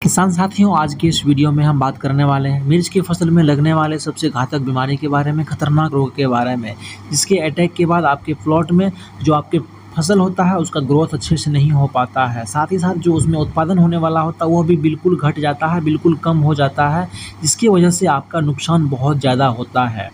किसान साथियों, आज की इस वीडियो में हम बात करने वाले हैं मिर्च की फसल में लगने वाले सबसे घातक बीमारी के बारे में, खतरनाक रोग के बारे में, जिसके अटैक के बाद आपके प्लॉट में जो आपके फसल होता है उसका ग्रोथ अच्छे से नहीं हो पाता है। साथ ही साथ जो उसमें उत्पादन होने वाला होता है वो भी बिल्कुल घट जाता है, बिल्कुल कम हो जाता है, जिसकी वजह से आपका नुकसान बहुत ज़्यादा होता है।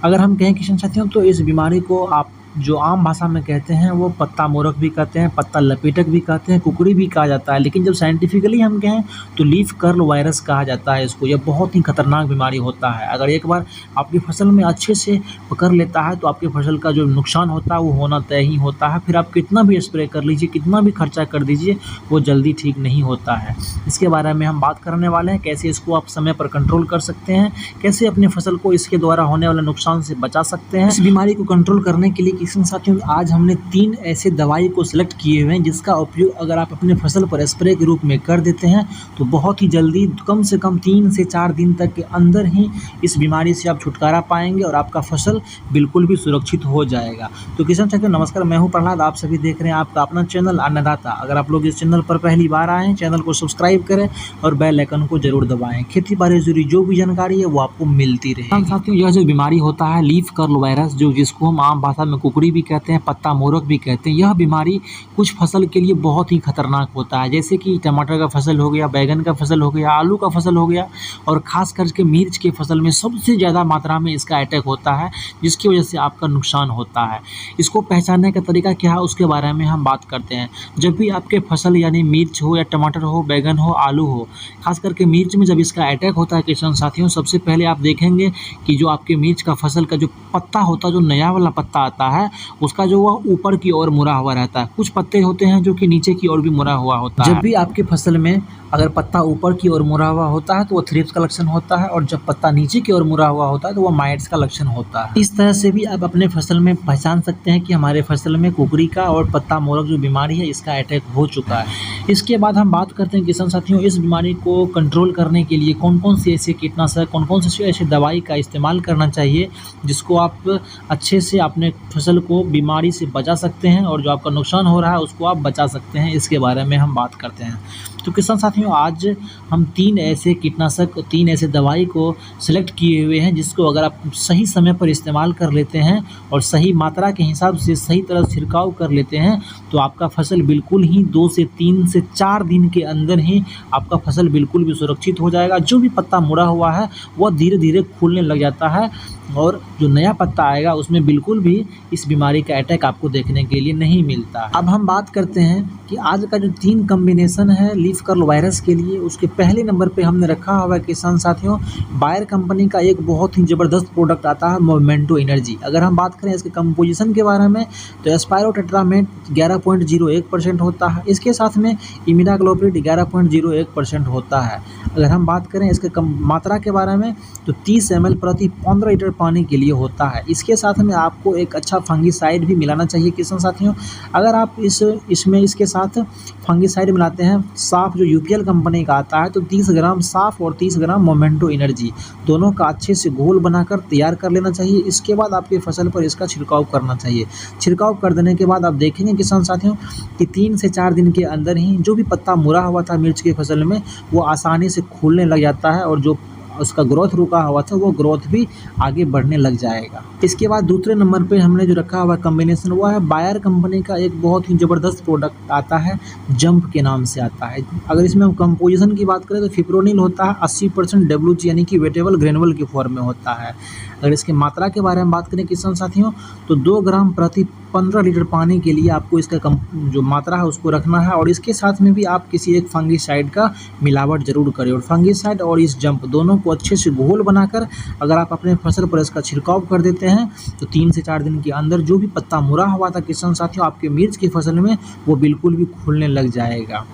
अगर हम कहें किसान साथियों तो इस बीमारी को आप जो आम भाषा में कहते हैं वो पत्ता मोरक भी कहते हैं, पत्ता लपेटक भी कहते हैं, कुकड़ी भी कहा जाता है, लेकिन जब साइंटिफिकली हम कहें तो लीफ कर्ल वायरस कहा जाता है इसको। यह बहुत ही खतरनाक बीमारी होता है। अगर एक बार आपकी फसल में अच्छे से पकड़ लेता है तो आपकी फसल का जो नुकसान होता है वो होना तय ही होता है। फिर आप कितना भी स्प्रे कर लीजिए, कितना भी खर्चा कर दीजिए, वो जल्दी ठीक नहीं होता है। इसके बारे में हम बात करने वाले हैं, कैसे इसको आप समय पर कंट्रोल कर सकते हैं, कैसे अपनी फसल को इसके द्वारा होने वाले नुकसान से बचा सकते हैं। इस बीमारी को कंट्रोल करने के लिए किसान साथियों आज हमने 3 ऐसे दवाई को सिलेक्ट किए हुए हैं जिसका उपयोग अगर आप अपने फसल पर स्प्रे के रूप में कर देते हैं तो बहुत ही जल्दी, कम से कम 3 से 4 दिन तक के अंदर ही इस बीमारी से आप छुटकारा पाएंगे और आपका फसल बिल्कुल भी सुरक्षित हो जाएगा। तो किसान साथियों नमस्कार, मैं हूं प्रहलाद, आप सभी देख रहे हैं आपका अपना चैनल अन्नदाता। अगर आप लोग इस चैनल पर पहली बार आए हैं, चैनल को सब्सक्राइब करें और बेल आइकन को जरूर दबाएं। खेती बाड़ी से जुड़ी जो भी जानकारी है वो आपको मिलती रहे। साथियों यह जो बीमारी होता है लीफ कर्ल वायरस, जो जिसको हम आम भाषा में कुकड़ी भी कहते हैं, पत्ता मोरक भी कहते हैं, यह बीमारी कुछ फसल के लिए बहुत ही खतरनाक होता है। जैसे कि टमाटर का फसल हो गया, बैगन का फसल हो गया, आलू का फसल हो गया, और खास करके मिर्च के फसल में सबसे ज़्यादा मात्रा में इसका अटैक होता है, जिसकी वजह से आपका नुकसान होता है। इसको पहचानने का तरीका क्या है उसके बारे में हम बात करते हैं। जब भी आपके फसल यानी मिर्च हो या टमाटर हो, बैगन हो, आलू हो, खास करके मिर्च में जब इसका अटैक होता है किसान साथियों, सबसे पहले आप देखेंगे कि जो आपके मिर्च का फसल का जो पत्ता होता है, जो नया वाला पत्ता आता है, उसका जो वह ऊपर की ओर मुड़ा हुआ रहता है। कुछ पत्ते होते हैं जो कि नीचे की ओर भी मुड़ा हुआ होता है। जब भी आपके फसल में अगर पत्ता ऊपर की ओर मुड़ा हुआ होता है तो वो थ्रिप्स का लक्षण होता है, और जब पत्ता नीचे की ओर मुड़ा हुआ होता है तो वो माइट्स का लक्षण होता है। इस तरह से भी आप अपने फसल में पहचान सकते हैं कि हमारे फसल में कुकड़ी का और पत्ता मोरक जो बीमारी है इसका अटैक हो चुका है। इसके बाद हम बात करते हैं किसान साथियों, इस बीमारी को कंट्रोल करने के लिए कौन कौन से ऐसे कीटनाशक, कौन कौन से ऐसे दवाई का इस्तेमाल करना चाहिए जिसको आप अच्छे से अपने फसल को बीमारी से बचा सकते हैं और जो आपका नुकसान हो रहा है उसको आप बचा सकते हैं। इसके बारे में हम बात करते हैं। तो किसान साथियों आज हम 3 ऐसे कीटनाशक, 3 ऐसे दवाई को सिलेक्ट किए हुए हैं जिसको अगर आप सही समय पर इस्तेमाल कर लेते हैं और सही मात्रा के हिसाब से सही तरह छिड़काव कर लेते हैं तो आपका फसल बिल्कुल ही 2 से 3 से 4 दिन के अंदर ही आपका फसल बिल्कुल भी सुरक्षित हो जाएगा। जो भी पत्ता मुड़ा हुआ है वह धीरे धीरे खुलने लग जाता है और जो नया पत्ता आएगा उसमें बिल्कुल भी इस बीमारी का अटैक आपको देखने के लिए नहीं मिलता। अब हम बात करते हैं कि आज का जो 3 कॉम्बिनेशन है लीफ कर्ल वायरस के लिए, उसके पहले नंबर पे हमने रखा हुआ है किसान साथियों बायर कंपनी का एक बहुत ही ज़बरदस्त प्रोडक्ट आता है मोमेंटो एनर्जी। अगर हम बात करें इसके कंपोजिशन के बारे में तो एस्पायरोटेट्रामेट 11.01% होता है, इसके साथ में इमिडाक्लोप्रिड 11.01% होता है। अगर हम बात करें इसके मात्रा के बारे में तो 30 ml प्रति 15 लीटर पानी के लिए होता है। इसके साथ में आपको एक अच्छा फंगीसाइड भी मिलाना चाहिए किसान साथियों। अगर आप इसमें इसके साथ फंगीसाइड मिलाते हैं साफ जो यूपीएल कंपनी का आता है तो 30 ग्राम साफ और 30 ग्राम मोमेंटो एनर्जी दोनों का अच्छे से घोल बनाकर तैयार कर लेना चाहिए। इसके बाद आपके फसल पर इसका छिड़काव करना चाहिए। छिड़काव कर देने के बाद आप देखेंगे किसान साथियों कि 3 से 4 दिन के अंदर ही जो भी पत्ता मुड़ा हुआ था मिर्च की फसल में वो आसानी से खुलने लग जाता है और जो उसका ग्रोथ रुका हुआ था वो ग्रोथ भी आगे बढ़ने लग जाएगा। इसके बाद दूसरे नंबर पे हमने जो रखा हुआ कॉम्बिनेशन वो है बायर कंपनी का एक बहुत ही ज़बरदस्त प्रोडक्ट आता है, जंप के नाम से आता है। अगर इसमें हम कंपोजिशन की बात करें तो फिप्रोनिल होता है 80% WG यानी कि वेटेबल ग्रेनुअल की फॉर्म में होता है। अगर इसकी मात्रा के बारे में बात करें किसान साथियों तो 2 ग्राम प्रति 15 लीटर पानी के लिए आपको इसका जो मात्रा है उसको रखना है, और इसके साथ में भी आप किसी एक फंगीसाइड का मिलावट जरूर करें। और फंगीसाइड और इस जंप दोनों को अच्छे से घोल बनाकर अगर आप अपने फसल पर इसका छिड़काव कर देते हैं तो 3 से 4 दिन के अंदर जो भी पत्ता मुड़ा हुआ था किसान साथियों आपके मिर्च की फसल में वो बिल्कुल भी खुलने लग जाएगा।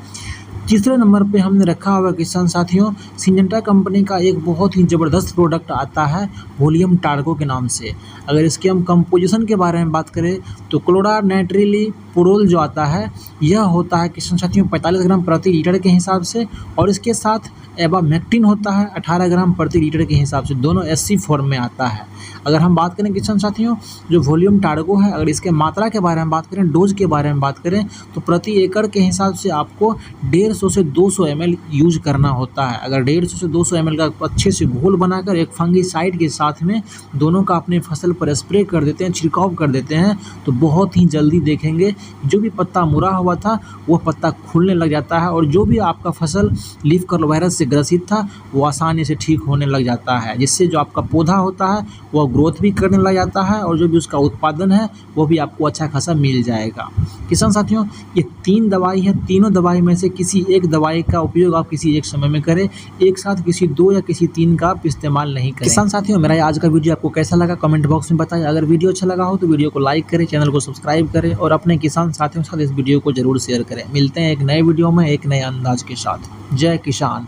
तीसरे नंबर पे हमने रखा हुआ किसान साथियों सिंजेंटा कंपनी का एक बहुत ही ज़बरदस्त प्रोडक्ट आता है वोलियम टार्गो के नाम से। अगर इसके हम कंपोजिशन के बारे में बात करें तो क्लोरानाइट्रिलिपुरोल जो आता है यह होता है किसान साथियों 45 ग्राम प्रति लीटर के हिसाब से, और इसके साथ एबामेक्टिन होता है 18 ग्राम प्रति लीटर के हिसाब से, दोनों SC फॉर्म में आता है। अगर हम बात करें किसान साथियों जो वॉल्यूम टार्गो है, अगर इसके मात्रा के बारे में बात करें, डोज के बारे में बात करें तो प्रति एकड़ के हिसाब से आपको 150 से 200 ml यूज़ करना होता है। अगर 150 से 200 ml का अच्छे से घोल बनाकर एक फंगिसाइड के साथ में दोनों का अपने फसल पर स्प्रे कर देते हैं, छिड़काव कर देते हैं, तो बहुत ही जल्दी देखेंगे जो भी पत्ता मुड़ा हुआ था वह पत्ता खुलने लग जाता है, और जो भी आपका फसल लीफ कर्ल वायरस से ग्रसित था वो आसानी से ठीक होने लग जाता है, जिससे जो आपका पौधा होता है वह ग्रोथ भी करने लग जाता है और जो भी उसका उत्पादन है वो भी आपको अच्छा खासा मिल जाएगा। किसान साथियों, ये 3 दवाई है, तीनों दवाई में से किसी एक दवाई का उपयोग आप किसी एक समय में करें, एक साथ किसी 2 या किसी 3 का आप इस्तेमाल नहीं करें। किसान साथियों, मेरा ये आज का वीडियो आपको कैसा लगा कमेंट बॉक्स में बताएं। अगर वीडियो अच्छा लगा हो तो वीडियो को लाइक करें, चैनल को सब्सक्राइब करें और अपने किसान साथियों के साथ इस वीडियो को जरूर शेयर करें। मिलते हैं एक नए वीडियो में एक नए अंदाज के साथ। जय किसान।